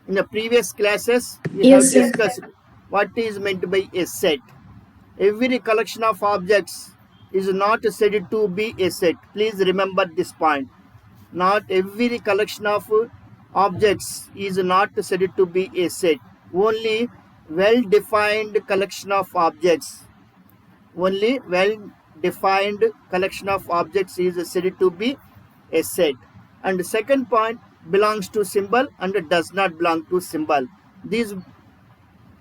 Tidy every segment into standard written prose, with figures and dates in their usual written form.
In the previous classes, we Yes, have sir. discussed what is meant by a set. Every collection of objects is not said to be a set. Please remember this point. Not every collection of objects is not said to be a set. Only well-defined collection of objects. Only well-defined collection of objects is said to be a set. And the second point, belongs to symbol and does not belong to symbol. These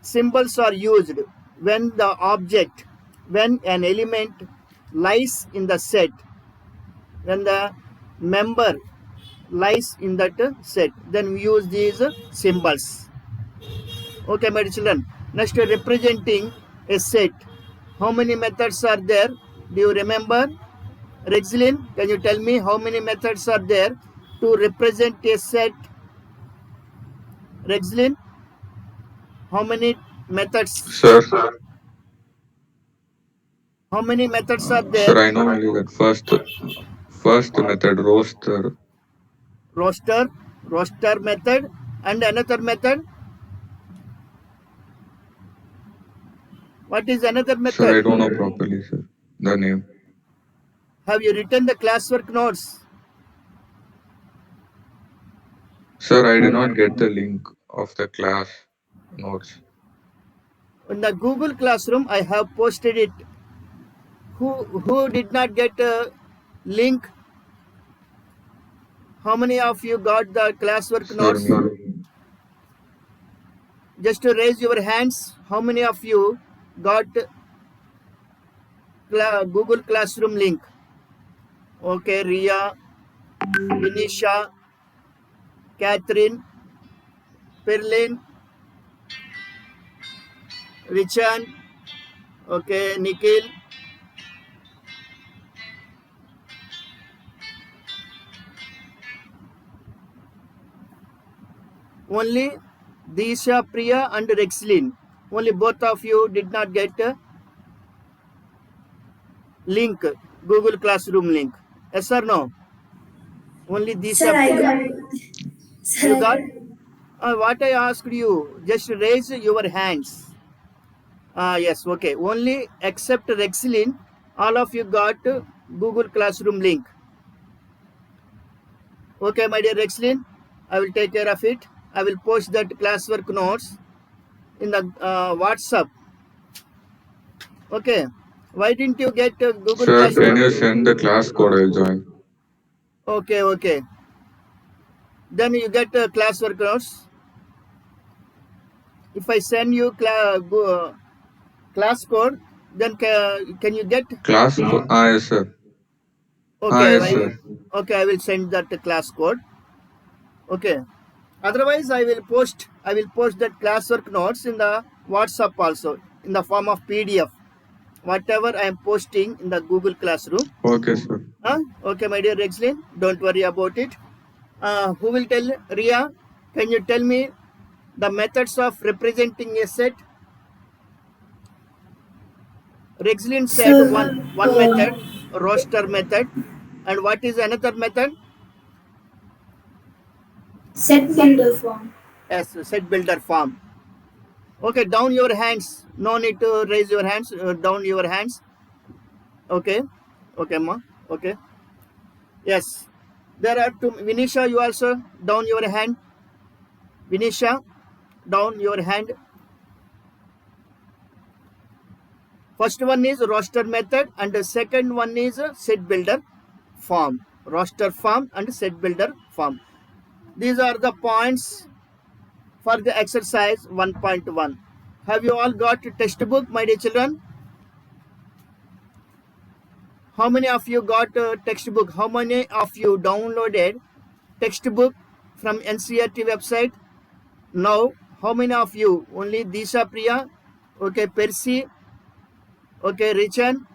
symbols are used when when an element lies in the set, when the member lies in that set, then we use these symbols. Okay, my children. Next, representing a set. How many methods are there? Do you remember? Rexlin, can you tell me how many methods are there to represent a set? Rexlin, how many methods? Sir, How many methods are there? sir, I know only that first method, roaster. Roster, roster method, and another method. What is another Sir, method? I don't know properly, sir, the name. Have you written the classwork notes? Sir, I did not get the link of the class notes. In the Google Classroom, I have posted it. Who did not get a link? How many of you got the classwork Sir, notes? me. Just to raise your hands. How many of you got Google Classroom link? Okay, Ria, Vinisha, Catherine, Perlin, Richard, okay, Nikhil. Only Disha, Priya, and Rexlin. Only both of you did not get a link, Google Classroom link. Yes or no? Only Sir, Disha, I Priya. got. Sir, You I got? got. What I asked you, just raise your hands. Yes, okay. Only except Rexlin, all of you got Google Classroom link. Okay, my dear Rexlin, I will take care of it. I will post that classwork notes in the WhatsApp. Okay. Why didn't you get Google Sir, can you Classroom? send the class code? I'll join. Okay, okay. Then you get classwork notes. If I send you class code, then can you get? Class code? Yes, sir. Okay, Yes, sir. okay, I will send that class code. Okay. Otherwise, I will post that classwork notes in the WhatsApp also in the form of PDF. Whatever I am posting in the Google Classroom. Okay, sir. Okay, my dear Rexlin, don't worry about it. Who will tell? Ria, can you tell me the methods of representing a set? Rexlin said Sir, one method, roster method, and what is another method? set builder form. As set builder form. Okay, down your hands. No need to raise your hands. Down your hands. Okay, okay, ma. Okay. Yes. There are two. Vinisha, you also down your hand. Vinisha, down your hand. First one is roster method, and the second one is set builder form. Roster form and set builder form. These are the points for the exercise 1.1. Have you all got a textbook, my dear children? How many of you got a textbook? How many of you downloaded textbook from NCRT website? Now, how many of you? Only Disha, Priya, okay, Percy, okay, Richan,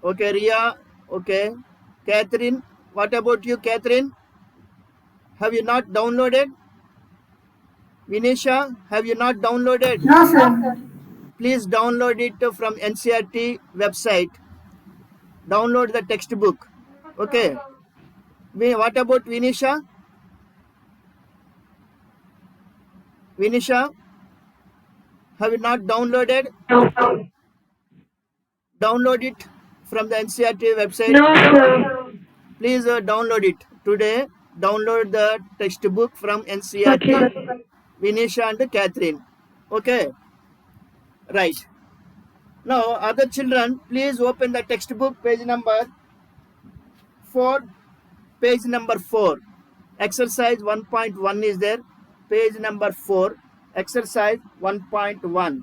okay, Ria, okay, Catherine. What about you, Catherine? Have you not downloaded? Vinisha, have you not downloaded? No, sir. Please download it from NCRT website. Download the textbook. Okay. What about Vinisha? Vinisha, have you not downloaded? No. Download it from the NCRT website. No, sir. Please download it today. Download the textbook from NCRT. Okay. Vinisha and Catherine. Okay, right. Now, other children, please open the textbook, page number 4. Page number 4. Exercise 1.1 is there. Page number 4. Exercise 1.1.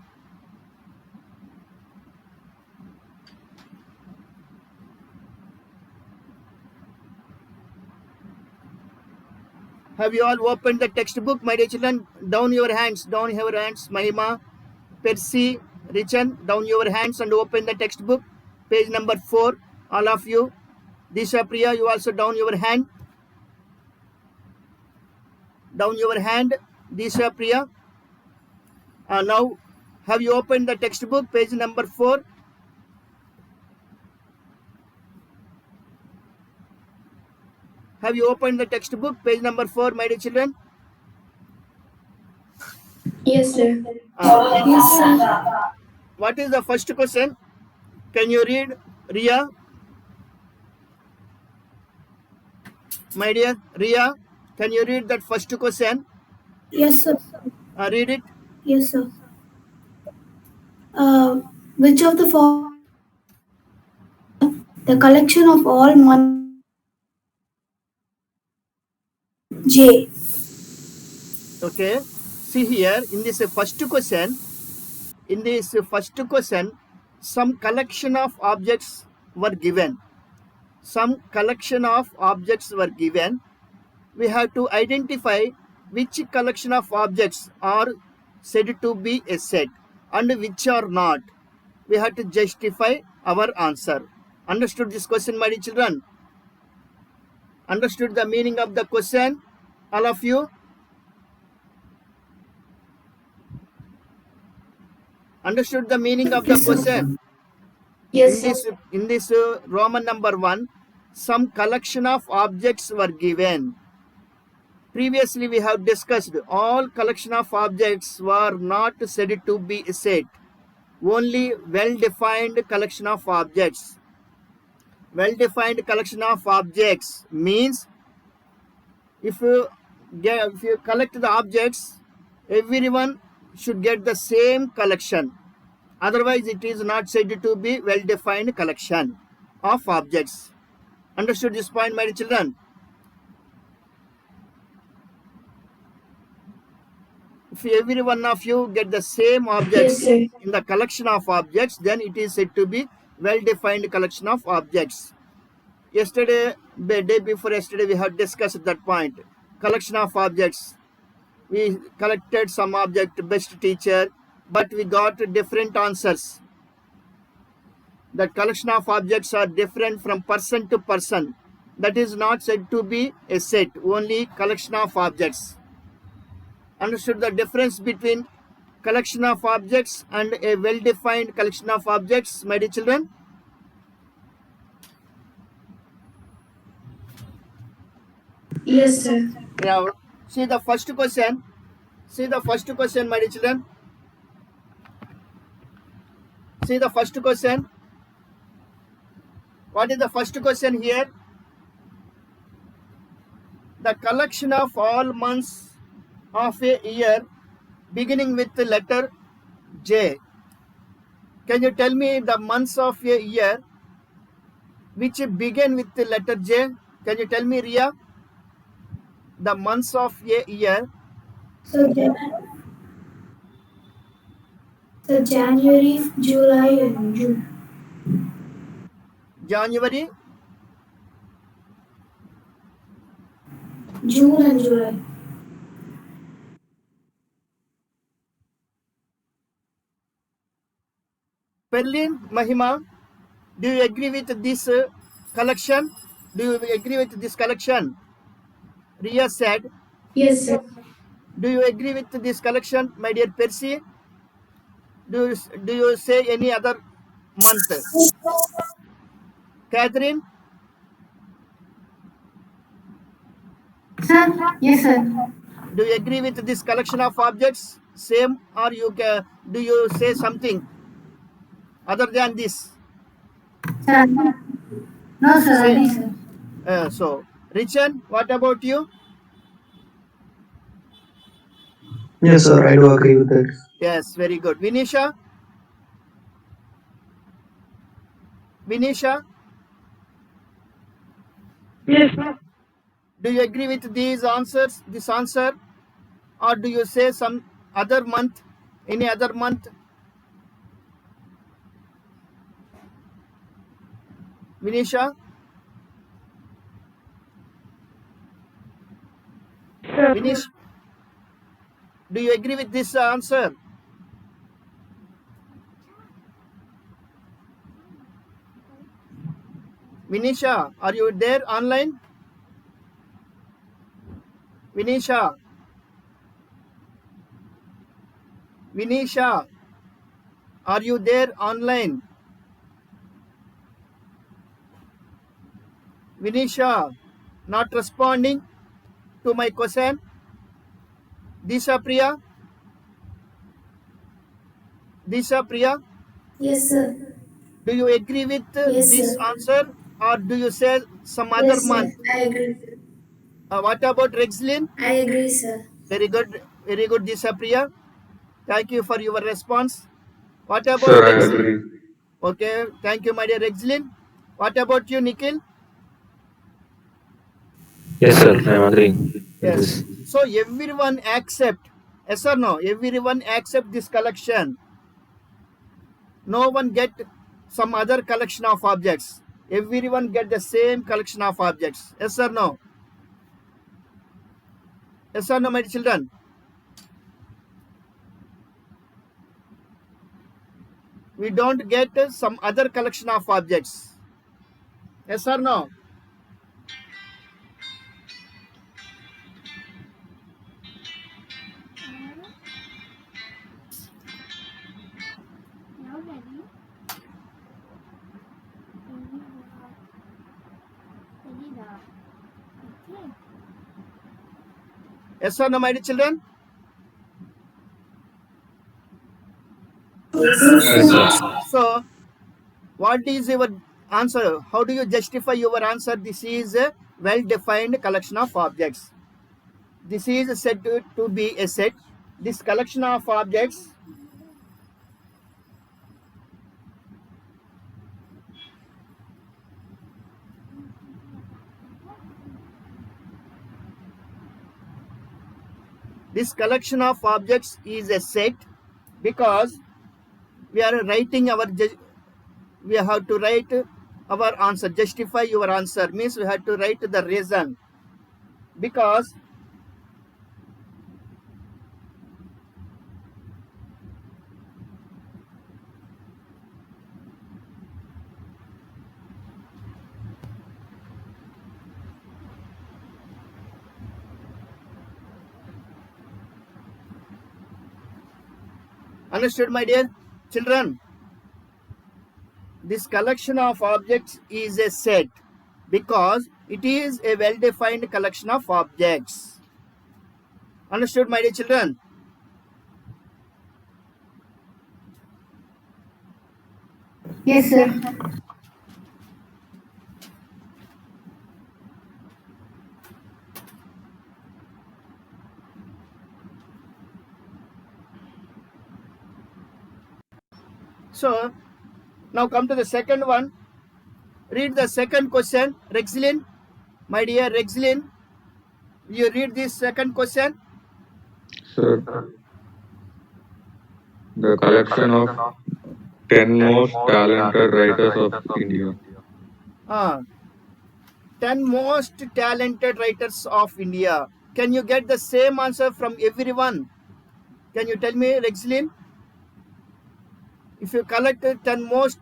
Have you all opened the textbook, my dear children? Down your hands, Mahima, Percy, Richan, down your hands and open the textbook. Page number 4, all of you. Disha Priya, you also down your hand. Down your hand, Disha Priya. Now, have you opened the textbook, page number 4? Have you opened the textbook, page number 4, my dear children? Yes, sir. Uh, Yes, sir. what is the first question? Can you read, Ria? My dear Ria, can you read that first question? Yes, sir. Read it. Yes, sir. Which of the following the collection of all J? Okay. See here, in this first question, some collection of objects were given. Some collection of objects were given. We have to identify which collection of objects are said to be a set and which are not. We have to justify our answer. Understood this question, my dear children? Understood the meaning of the question, all of you? Understood the meaning of the Yes, sir. question? Yes, sir. In this Roman number 1, some collection of objects were given. Previously we have discussed all collection of objects were not said to be a set. Only well-defined collection of objects. Well-defined collection of objects means if you collect the objects, everyone should get the same collection. Otherwise, it is not said to be well-defined collection of objects. Understood this point, my dear children? If every one of you get the same objects Yes, sir. in the collection of objects, then it is said to be well-defined collection of objects. Yesterday, the day before yesterday, we have discussed that point. Collection of objects. We collected some object, best teacher, but we got different answers. That collection of objects are different from person to person. That is not said to be a set, only collection of objects. Understood the difference between collection of objects and a well-defined collection of objects, my dear children? Yes, sir. Now, see the first question. See the first question, my dear children. See the first question. What is the first question here? The collection of all months of a year beginning with the letter J. Can you tell me the months of a year which begin with the letter J? Can you tell me, Ria? The months of a year. So, January, July, and June. January, June and July. Berlin, Mahima, do you agree with this collection? Do you agree with this collection? Ria said. Yes, sir. Do you agree with this collection, my dear Percy? Do you say any other month? Catherine? Sir? Yes, sir. Do you agree with this collection of objects? Same, or do you say something other than this? Sir. No, sir. Say, Adi, sir. so, Richard, what about you? Yes, sir, I do agree with that. Yes, very good. Vinisha, Yes, sir. do you agree with these answers? This answer, or do you say some other month, any other month? Vinisha, Sir. Vinish, do you agree with this answer? Vinisha, are you there online? Vinisha, Vinisha, are you there online? Vinisha, not responding to my question. Disha Priya, Yes, sir. do you agree with Yes, this sir. answer, or do you say some other Yes, sir. month? I agree. What about Rexlin? I agree, sir. Very good, Disha Priya. Thank you for your response. What about Sir, I Rexlin? agree. Okay, thank you, my dear Rexlin. What about you, Nikhil? Yes, sir, I am agreeing with Yes. this. So everyone accept, yes or no? Everyone accept this collection. No one get some other collection of objects. Everyone get the same collection of objects. Yes or no? Yes or no, my children? We don't get some other collection of objects. Yes or no? Yes or no, my dear children? Yes, Yes, sir. sir. So, what is your answer? How do you justify your answer? This is a well-defined collection of objects. This is said to be a set. This collection of objects, this collection of objects is a set because we are writing our, we have to write our answer. Justify your answer means we have to write the reason. Because understood, my dear children? This collection of objects is a set because it is a well-defined collection of objects. Understood, my dear children? Yes, sir. So, now come to the second one. Read the second question. Rexlin, my dear Rexlin, you read this second question. Sir, the collection of 10 most talented writers of India. Ah, 10 most talented writers of India. Can you get the same answer from everyone? Can you tell me, Rexlin? If you collect 10 most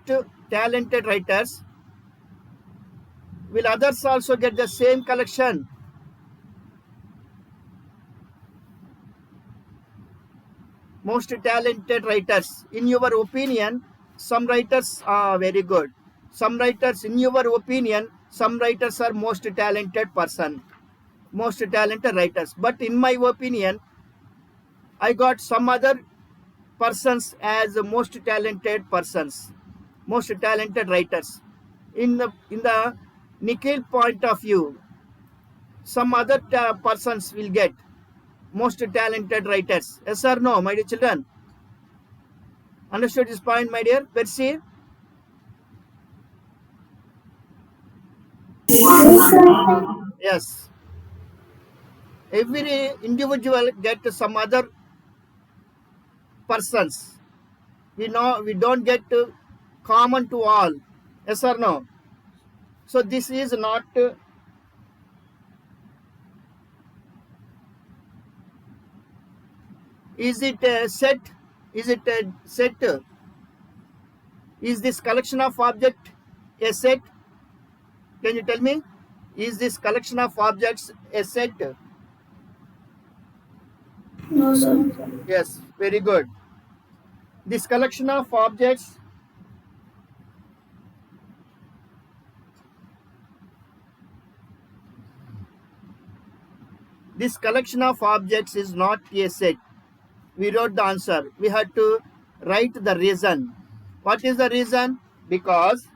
talented writers, will others also get the same collection? Most talented writers. In your opinion, some writers are very good. Some writers, in your opinion, some writers are most talented person. most talented writers. But in my opinion, I got some other persons as most talented persons, most talented writers. In the Nikhil point of view, some other persons will get most talented writers. Yes or no, my dear children? Understood this point, my dear Percy? Yes, sir. Yes. Every individual get some other persons. We don't get common to all. Yes or no? So this is not. Is it a set? Is it a set? Is this collection of object a set? Can you tell me? Is this collection of objects a set? No, sir. Yes, very good. This collection of objects, this collection of objects is not a set. We wrote the answer. We had to write the reason. What is the reason? Because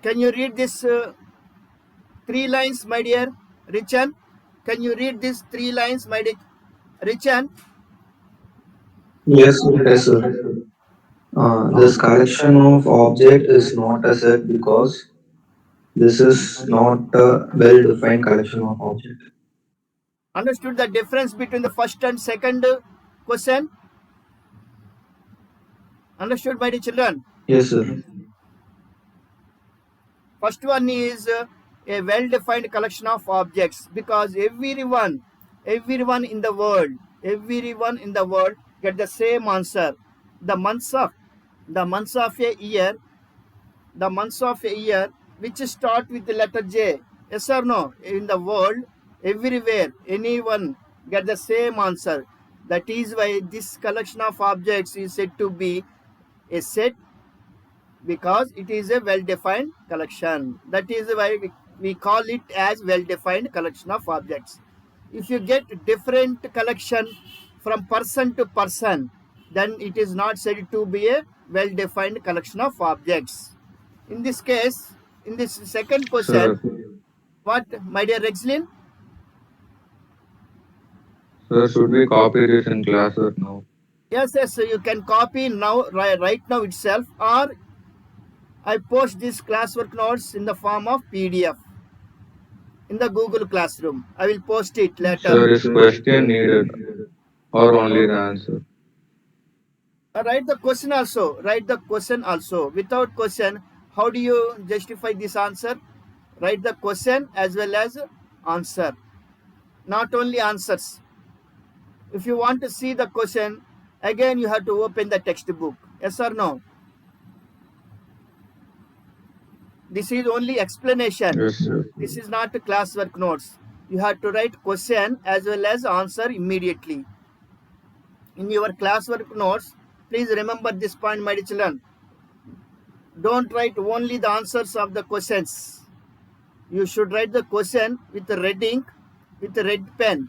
can you read this three lines, my dear Richan? Can you read these three lines, my dear Richan? Yes, yes, sir. This collection of object is not a set because this is not a well-defined collection of object. Understood the difference between the first and second question? Understood, my dear children? Yes, sir. First one is a well-defined collection of objects because everyone in the world get the same answer. The months of the months of a year, the months of a year which start with the letter J. Yes or no? In the world, everywhere, anyone get the same answer. That is why this collection of objects is said to be a set because it is a well-defined collection. That is why we call it as well-defined collection of objects. If you get different collection from person to person, then it is not said to be a well-defined collection of objects. In this case, in this second question, Sir, what, my dear Rexlin? sir, should we copy this in class or no? Yes, so you can copy now, right now itself, or I post these classwork notes in the form of PDF in the Google Classroom. I will post it later. Sir, is question needed or only the answer? Write the question also. Write the question also. Without question, how do you justify this answer? Write the question as well as answer. Not only answers. If you want to see the question, again you have to open the textbook. Yes or no? This is only explanation. Yes, sir. This is not classwork notes. You have to write question as well as answer immediately. In your classwork notes, please remember this point, my dear children. Don't write only the answers of the questions. You should write the question with the red ink, with the red pen.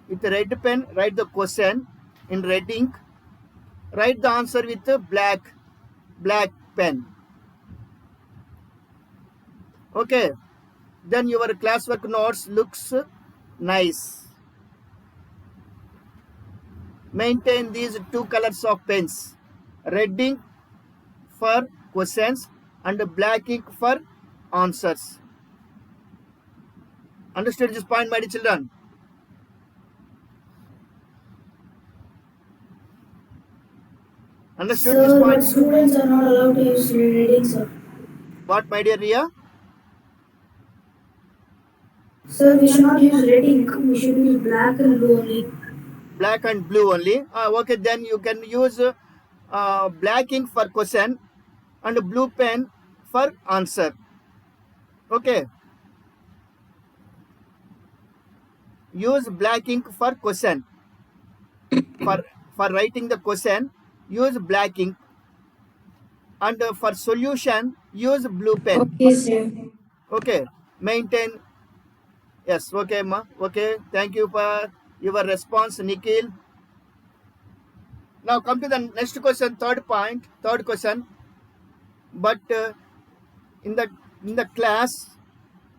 With the red pen, write the question in red ink. Write the answer with the black pen. Okay. Then your classwork notes looks nice. Maintain these two colors of pens. Red ink for questions and black ink for answers. Understood this point, my dear children? Understood this Sir, but point? students are not allowed to use reading, sir. What, my dear Ria? Sir, we should not use red ink. We should use black and blue only. black and blue only. Okay, then you can use black ink for question and blue pen for answer. Okay, use black ink for question. For writing the question, use black ink, and for solution, use blue pen. Okay, sir. Okay, maintain. Yes, okay, ma. Okay, thank you for your response, Nikhil. Now come to the next question, third point, third question. But in the class,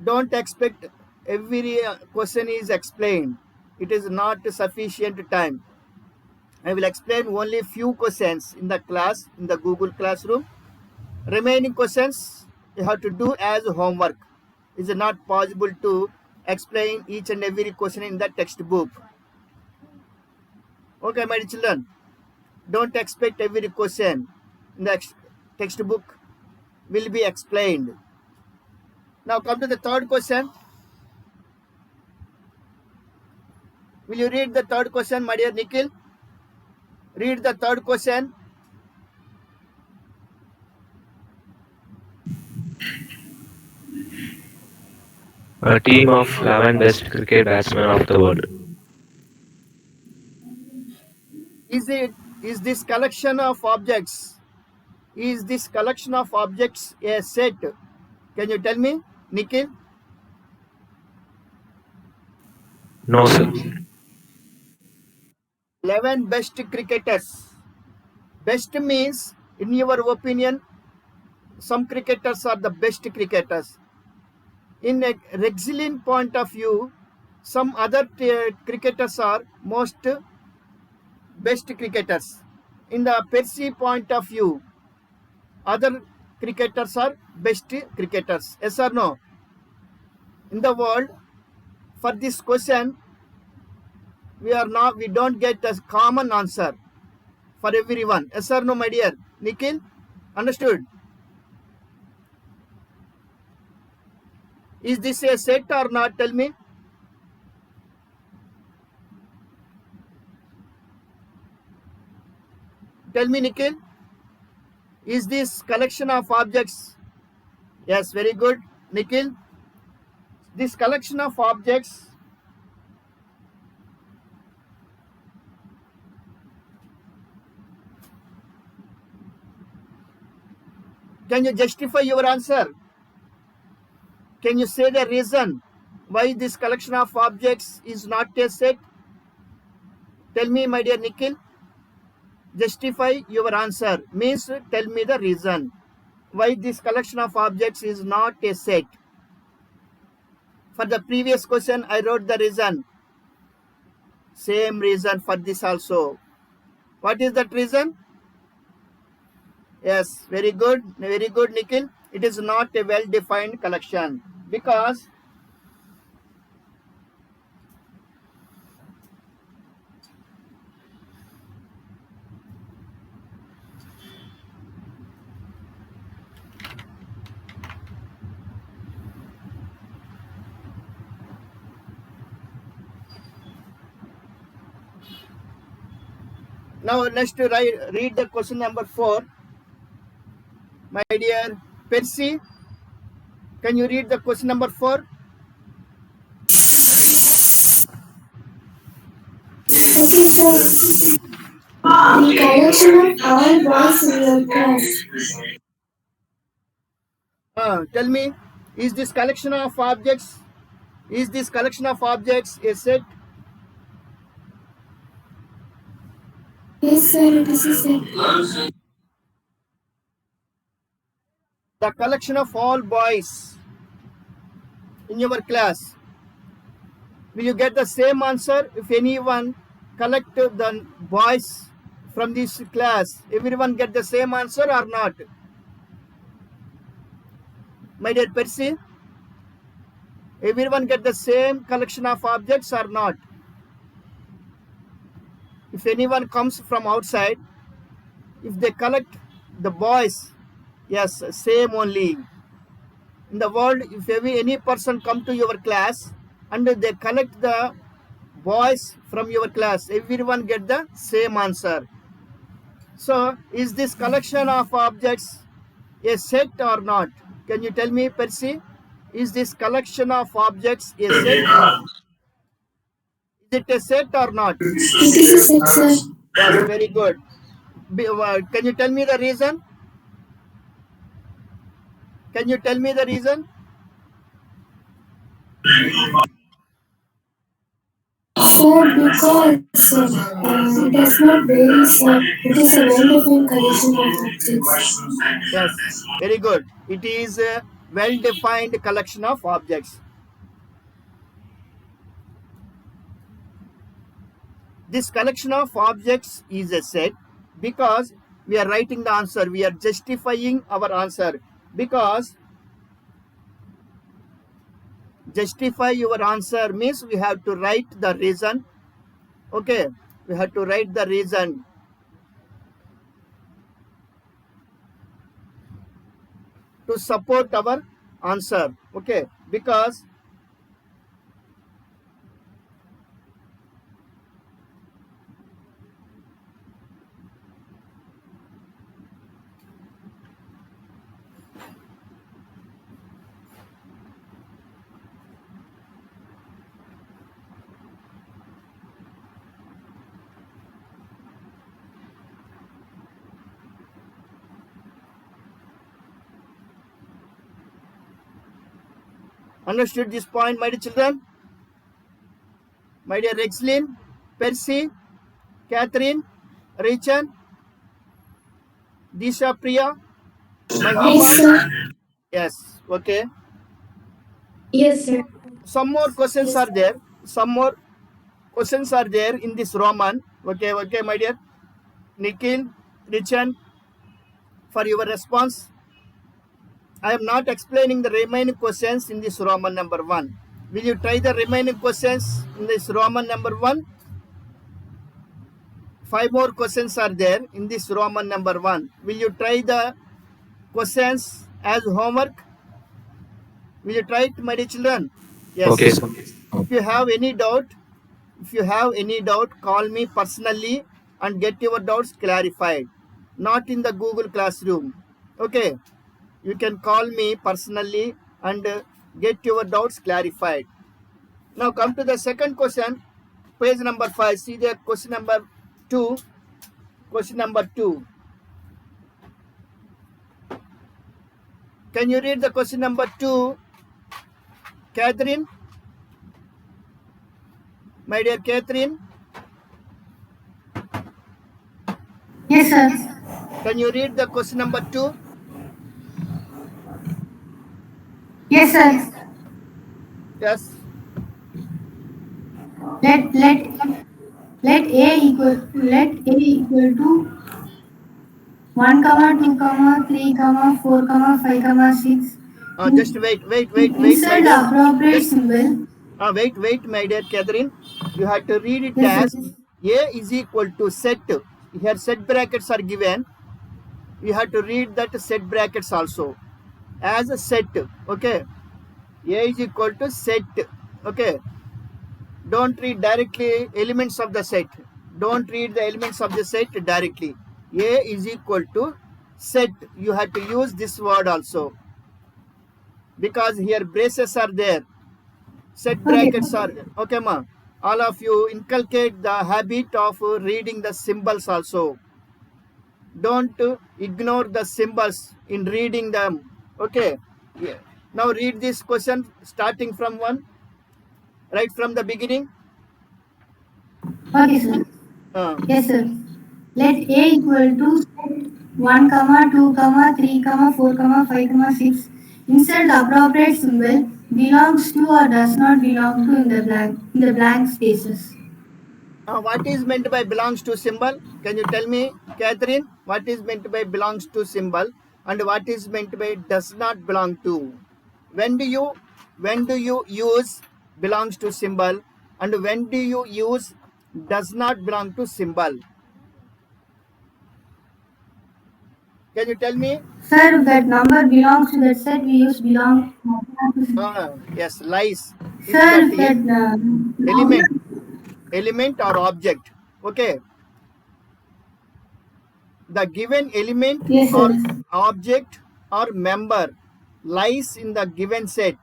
don't expect every question is explained. It is not sufficient time. I will explain only few questions in the class, in the Google Classroom. Remaining questions you have to do as homework. It is not possible to explain each and every question in the textbook. Okay, my children, don't expect every question in the textbook will be explained. Now come to the third question. Will you read the third question, my dear Nikhil? Read the third question. A team of 11 best cricket batsmen of the world. Is this collection of objects? Is this collection of objects a set? Can you tell me, Nikhil? No, sir. 11 best cricketers. Best means, in your opinion, some cricketers are the best cricketers. In a Rexillian point of view, some other cricketers are most best cricketers. In the Percy point of view, other cricketers are best cricketers. Yes or no? In the world, for this question, we don't get a common answer for everyone. Yes or no, my dear Nikhil? Understood? Is this a set or not? Tell me. Tell me, Nikhil. Is this collection of objects? Yes, very good, Nikhil. This collection of objects, can you justify your answer? Can you say the reason why this collection of objects is not a set? Tell me, my dear Nikhil. Justify your answer means tell me the reason why this collection of objects is not a set. For the previous question, I wrote the reason. Same reason for this also. What is that reason? Yes, very good, Nikhil. It is not a well-defined collection because now let's read the question number 4. My dear Percy, can you read the question number 4? Okay, sir. The collection of all boys in your class. Tell me, is this collection of objects a set? Yes, sir, it is a set. The collection of all boys in your class. Will you get the same answer if anyone collect the boys from this class? Everyone get the same answer or not? My dear Percy, everyone get the same collection of objects or not? If anyone comes from outside, if they collect the boys, yes, same only. In the world, if any person come to your class and they collect the Boys from your class, everyone get the same answer. So, is this collection of objects a set or not? Can you tell me, Percy? Is this collection of objects a set? Is it a set or not? It is a set, sir. Yes, very good. Can you tell me the reason? Can you tell me the reason? Sir, because it does not vary, sir. It is a well-defined collection of objects. Yes, very good. It is a well-defined collection of objects. This collection of objects is a set because we are writing the answer. We are justifying our answer because justify your answer means we have to write the reason. Okay, we have to write the reason. To support our answer. Okay, because understood this point, my dear children? My dear Rexlin, Percy, Catherine, Richard, Disha Priya, Yes, Mahima? sir. Yes, okay. Yes, sir. Some more questions are there. Some more questions are there in this Roman. Okay, okay, my dear. Nikhil, Richard, for your response. I am not explaining the remaining questions in this Roman number 1. Will you try the remaining questions in this Roman number 1? 5 more questions are there in this Roman number 1. Will you try the questions as homework? Will you try it, my dear children? Yes. Okay, sir. If you have any doubt, call me personally and get your doubts clarified. Not in the Google Classroom. Okay. You can call me personally and get your doubts clarified. Now come to the second question, page number 5. See the question number 2. Question number 2. Can you read the question number 2, Catherine? My dear Catherine, Yes, sir. can you read the question number 2? Yes, sir. Yes. Let A equal to 1, 2, 3, 4, 5, 6. Just wait, my Insert the dear. appropriate Just symbol. wait, my dear Catherine. You have to read it Yes, as sir. A is equal to set. Here set brackets are given. You have to read that set brackets also as a set. Okay. A is equal to set. Okay. Don't read directly elements of the set. Don't read the elements of the set directly. A is equal to set. You have to use this word also because here braces are there. Set Okay. brackets are okay, ma. All of you inculcate the habit of reading the symbols also. Don't ignore the symbols in reading them. Okay. Yeah. Now read this question starting from 1, right from the beginning. Okay, sir. Yes, sir. Let A equal to 1, 2, 3, 4, 5, 6. Insert the appropriate symbol belongs to or does not belong to in the blank spaces. What is meant by belongs to symbol? Can you tell me, Catherine? What is meant by belongs to symbol and what is meant by does not belong to? When do you use belongs to symbol and when do you use does not belong to symbol? Can you tell me? Sir, if that number belongs to that set, we use Yes, lies. If Sir, that if that element, element or object. Okay, the given element Yes, or sir. object or member lies in the given set.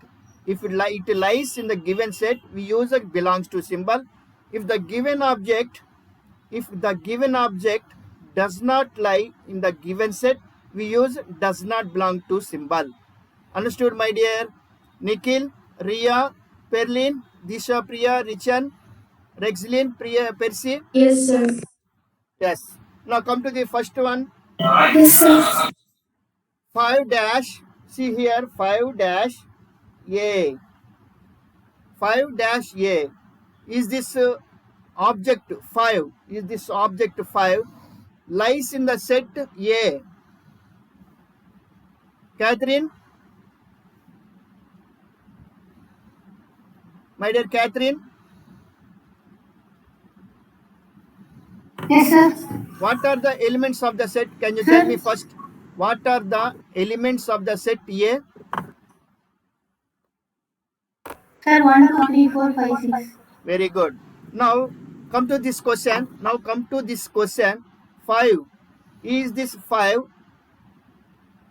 If it lies in the given set, we use a belongs to symbol. If the given object does not lie in the given set, we use does not belong to symbol. Understood, my dear? Nikhil, Ria, Perlin, Disha, Priya, Richan, Rexlin, Priya, Percy. Yes, sir. Yes. Now come to the first one. Yes, sir. 5 dash. See here, 5 dash A. 5 dash A. Is this object 5? Is this object 5 lies in the set A? Catherine, my dear Catherine, Yes, sir. what are the elements of the set? Can you tell me Sir. first? What are the elements of the set A? Sir, 1, 2, 3, 4, 5, 6. Very good. Now come to this question. 5. Is this 5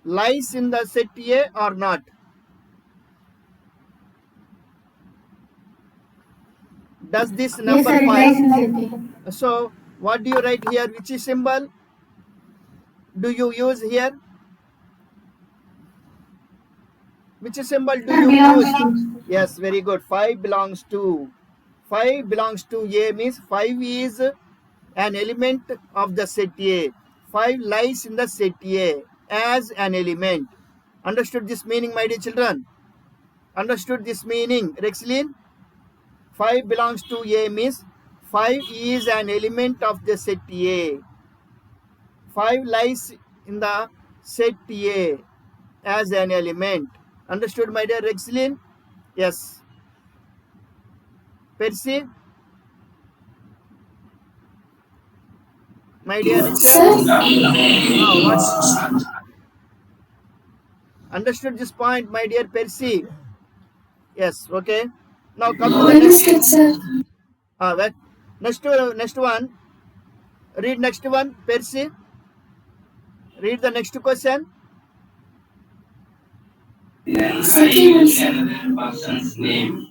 lies in the set A or not? Does this Yes, number sir. It 5? lies in set A. So what do you write here? Which symbol do you use here? Which symbol do Sir, you belongs use? to. Yes, very good. 5 belongs to. 5 belongs to A means 5 is an element of the set A. 5 lies in the set A as an element. Understood this meaning, my dear children? Understood this meaning, Rexlin? 5 belongs to A means 5 is an element of the set A. 5 lies in the set A as an element. Understood, my dear Rexlin? Yes. Percy? My dear Richard? What? Understood this point, my dear Percy? Yes, okay. Now come to the next. Understood, sir. Wait. Next one. Read next one, Percy. Read the next question. Second person's name.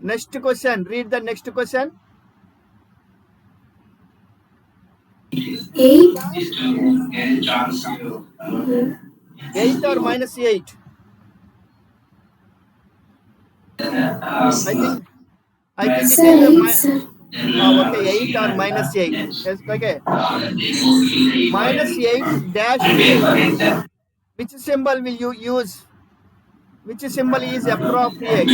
Next question. Read the next question. 8. 8 or minus 8? I think it Sir, is 8, sir. okay, 8 or minus 8. Yes, okay. Minus 8 dash A. Which symbol will you use? Which symbol is appropriate?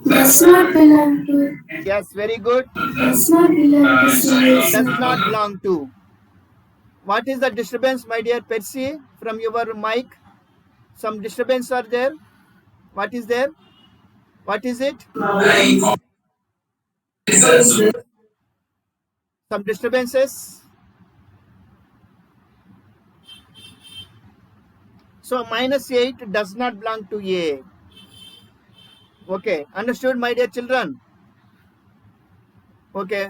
Does not belong to. Yes, very good. Does not belong to serious. Does not belong to. What is the disturbance, my dear Percy, from your mic? Some disturbance are there. What is there? What is it? Some disturbances. So minus 8 does not belong to A. Okay, understood, my dear children? Okay,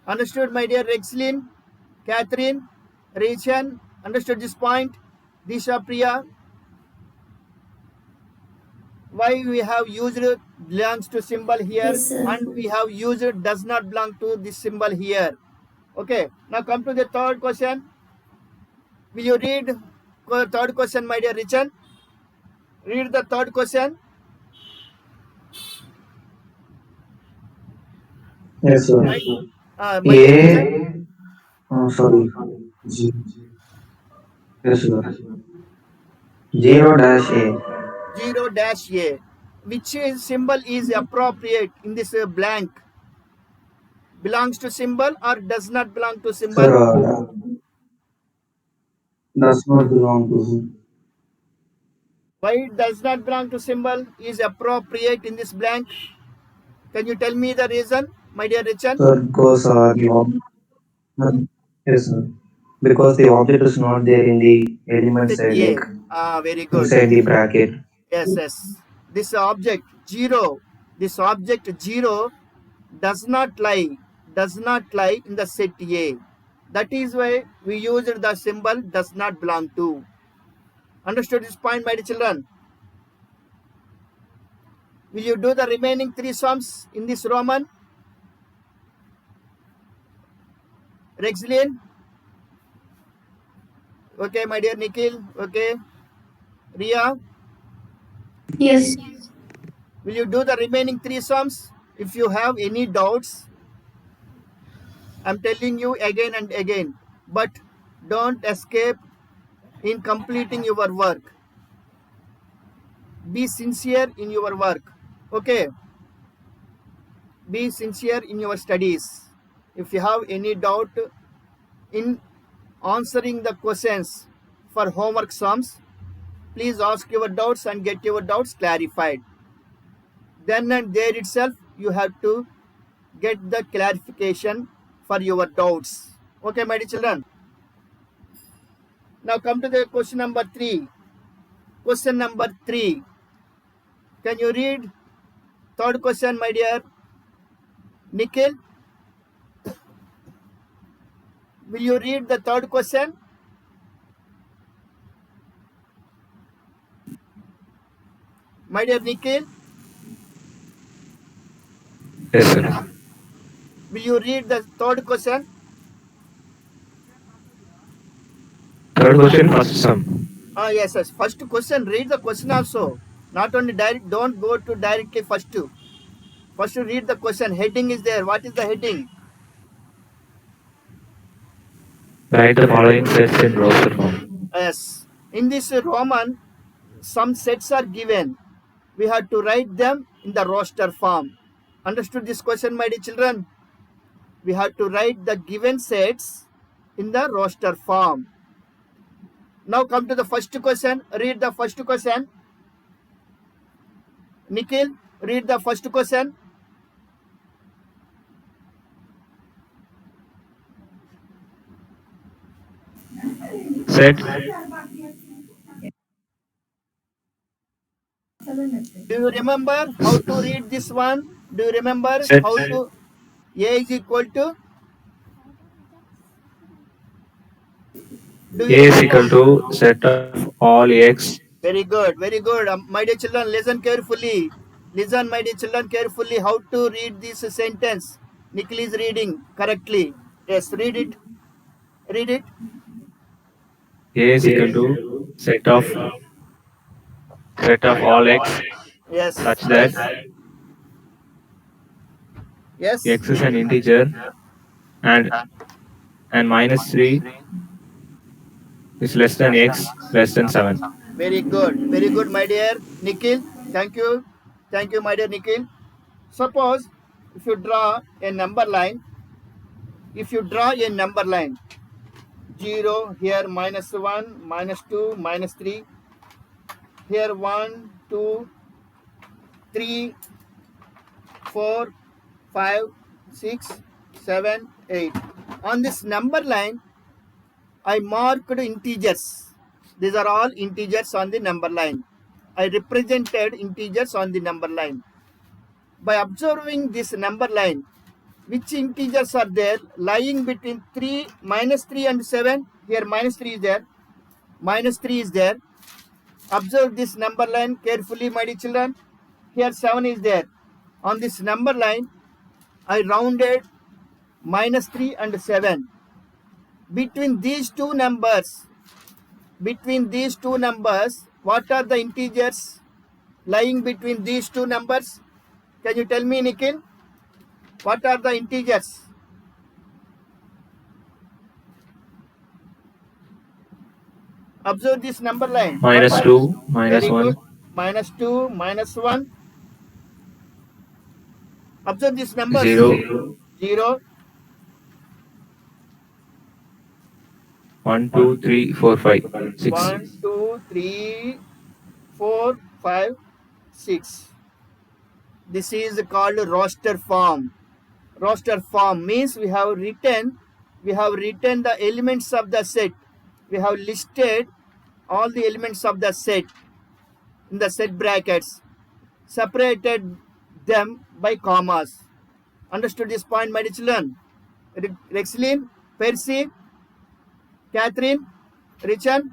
understood, my dear Rexlin, Catherine, Rachel, understood this point? Disha, Priya, why we have used belongs to symbol here, Yes, sir. and we have used does not belong to this symbol here. Okay, now come to the third question. Will you read third question, my dear Richard? Read the third question. Yes, sir. My dear Richard? Sorry. Yes, sir. 0 dash A. 0 dash A. Which symbol is appropriate in this blank? Belongs to symbol or does not belong to symbol? Sir, does not belong to. Why it does not belong to symbol is appropriate in this blank? Can you tell me the reason, my dear Richard? Sir, because yes, sir. Because the object is not there in the element Set side, A. like Very good. inside the bracket. Yes. This object 0. This object 0 does not lie in the set A. That is why we used the symbol does not belong to. Understood this point, my dear children? Will you do the remaining 3 sums in this Roman? Rexlin? Okay, my dear Nikhil. Okay. Ria? Yes. Will you do the remaining 3 sums? If you have any doubts, I'm telling you again and again. But don't escape in completing your work. Be sincere in your work. Okay. Be sincere in your studies. If you have any doubt in answering the questions for homework sums, please ask your doubts and get your doubts clarified. Then and there itself, you have to get the clarification for your doubts. Okay, my dear children. Now come to the question number 3. Question number 3. Can you read third question, my dear Nikhil? Will you read the third question? My dear Nikhil, Yes, sir. will you read the third question? Third question, first sum. Yes, yes. First question, read the question also. Not only direct, don't go to directly first. First read the question. Heading is there. What is the heading? Write the following sets in roster form. Yes. In this Roman, some sets are given. We have to write them in the roster form. Understood this question, my dear children? We have to write the given sets in the roster form. Now come to the first question. Read the first question. Nikhil, read the first question. Set Do you remember how to read this one? Do you remember set how to? A is equal to? Do A you is remember? equal to set of all x. Very good, very good. My dear children, listen carefully. Listen, my dear children, carefully how to read this sentence. Nikhil is reading correctly. Yes, read it. Read it. A is equal to set of all x Yes, such that yes, yes. x is an integer and minus 3 is less than x less than 7. Very good, my dear Nikhil. Thank you, my dear Nikhil. Suppose if you draw a number line, 0 here -1, -2, -3, here 1, 2, 3, 4, 5, 6, 7, 8. On this number line, I marked integers. These are all integers on the number line. I represented integers on the number line. By observing this number line, which integers are there lying between -3 and 7? Here -3 is there. -3 is there. Observe this number line carefully, my dear children. Here 7 is there. On this number line, I rounded -3 and 7. Between these two numbers, what are the integers lying between these two numbers? Can you tell me, Nikhil? What are the integers? Observe this number line. Minus 2, minus Very 1, good. -2, -1. Observe these numbers. 0, 0, 1, 2, 3, 4, 5, 6. 1, 2, 3, 4, 5, 6. This is called roster form. Roster form means we have written the elements of the set. We have listed all the elements of the set in the set brackets, separated them by commas. Understood this point, my dear children? Rexlin, Percy, Catherine, Richard,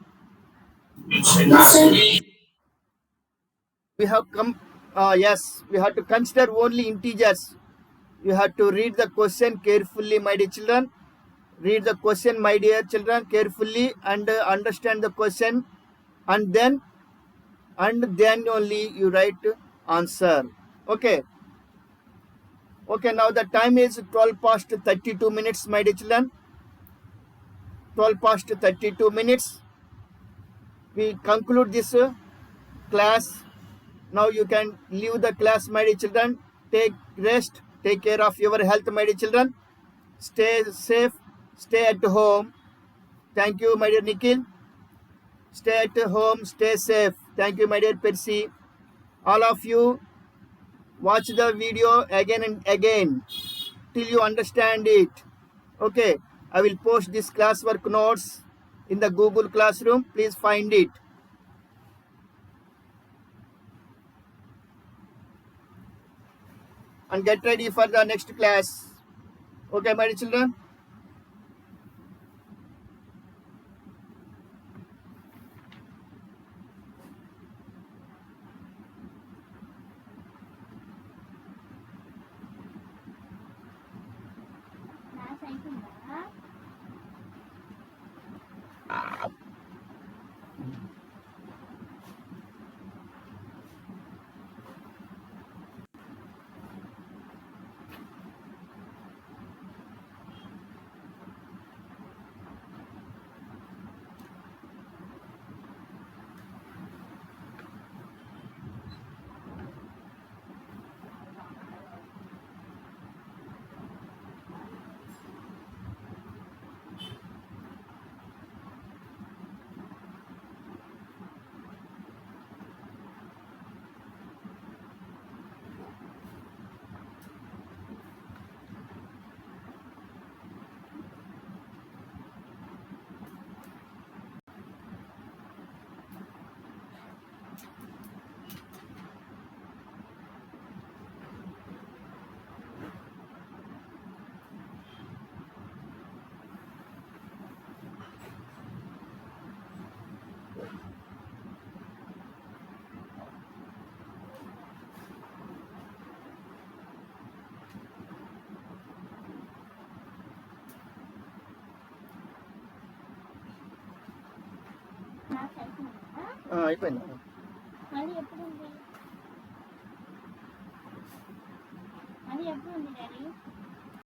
we have come. Yes, we have to consider only integers. You have to read the question carefully, my dear children. Read the question, my dear children, carefully and understand the question, and then only you write answer. Okay. Okay. Now the time is 12 past 32 minutes, my dear children. 12 past 32 minutes. We conclude this class. Now you can leave the class, my dear children. Take rest. Take care of your health, my dear children. Stay safe. Stay at home. Thank you, my dear Nikhil. Stay at home. Stay safe. Thank you, my dear Percy. All of you watch the video again and again till you understand it. Okay. I will post this classwork notes in the Google Classroom. Please find it. And get ready for the next class. Okay, my dear children? అయిపోయింది అది ఎప్పుడు ఉంది daddy?